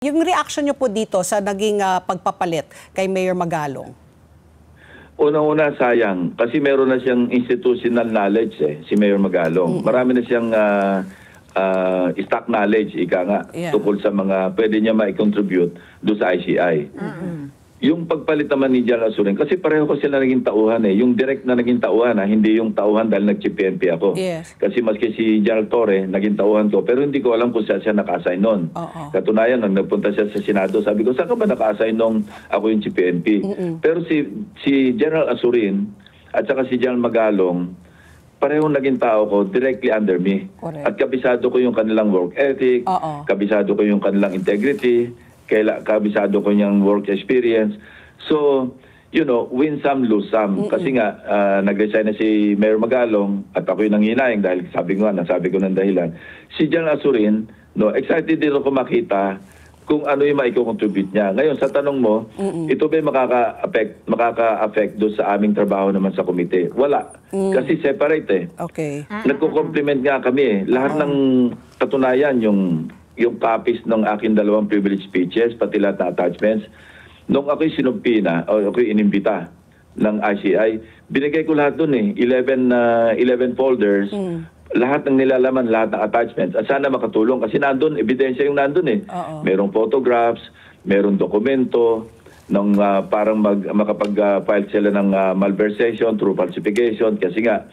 Yung reaction nyo po dito sa naging pagpapalit kay Mayor Magalong? Unang-una, sayang. Kasi meron na siyang institutional knowledge si Mayor Magalong. Marami na siyang stock knowledge, ika nga, tungkol sa mga pwede niya ma-contribute doon sa ICI. Yung pagpalit naman ni General Asurin, kasi pareho ko sila naging tauhan yung direct na naging tauhan, hindi yung tauhan dahil nag-PNP ako. Yes. Kasi maski si General Torre, naging tauhan ko, pero hindi ko alam kung siya naka-assign nun. Katunayan, nang nagpunta siya sa Senado, sabi ko, saan ka ba naka-assign nung ako yung PNP? Pero si General Asurin at saka si General Magalong, parehong naging tao ko directly under me. Correct. At kabisado ko yung kanilang work ethic, kabisado ko yung kanilang integrity, kabisado ko yung work experience. So, you know, win some, lose some. Kasi nga, nag-resign na si Mayor Magalong at ako yung nanghinayang dahil sabi ko ng dahilan. Si General Asurin, no, excited din ako makita kung ano yung maiko-contribute niya. Ngayon, sa tanong mo, ito ba makaka-affect doon sa aming trabaho naman sa komite? Wala. Kasi separate Okay. Nagko-compliment nga kami Lahat ng katunayan, yung copies ng aking 2 privilege speeches, pati lahat na attachments, nung ako'y sinumpina o ako'y inimbita ng ICI, binigay ko lahat dun 11 folders, lahat ng nilalaman, lahat ng attachments. At sana makatulong kasi nandun, ebidensya yung nandun Merong photographs, merong dokumento, nung parang makapag-file sila ng malversation through falsification kasi nga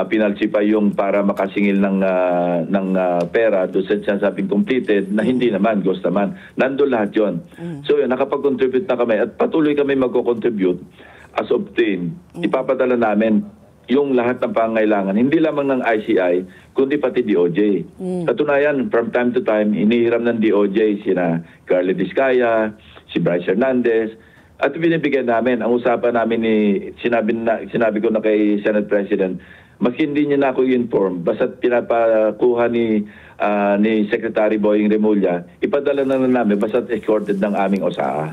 pinalsi pa yung para makasingil ng pera doon sa sinasabing completed na hindi naman, ghost naman. Nandun lahat yon. So yun, nakapag-contribute na kami at patuloy kami magko-contribute as obtained. Ipapadala namin yung lahat ng pangangailangan, hindi lamang ng ICI, kundi pati DOJ. Katunayan, from time to time, inihiram ng DOJ sina Carly Vizcaya, si Bryce Hernandez, at binibigyan namin. Ang usapan namin sinabi ko na kay Senate President, maski hindi niya na ako inform, basta pinapakuha ni Secretary Boying Remulla, ipadala na namin, basta escorted ng aming OSAA.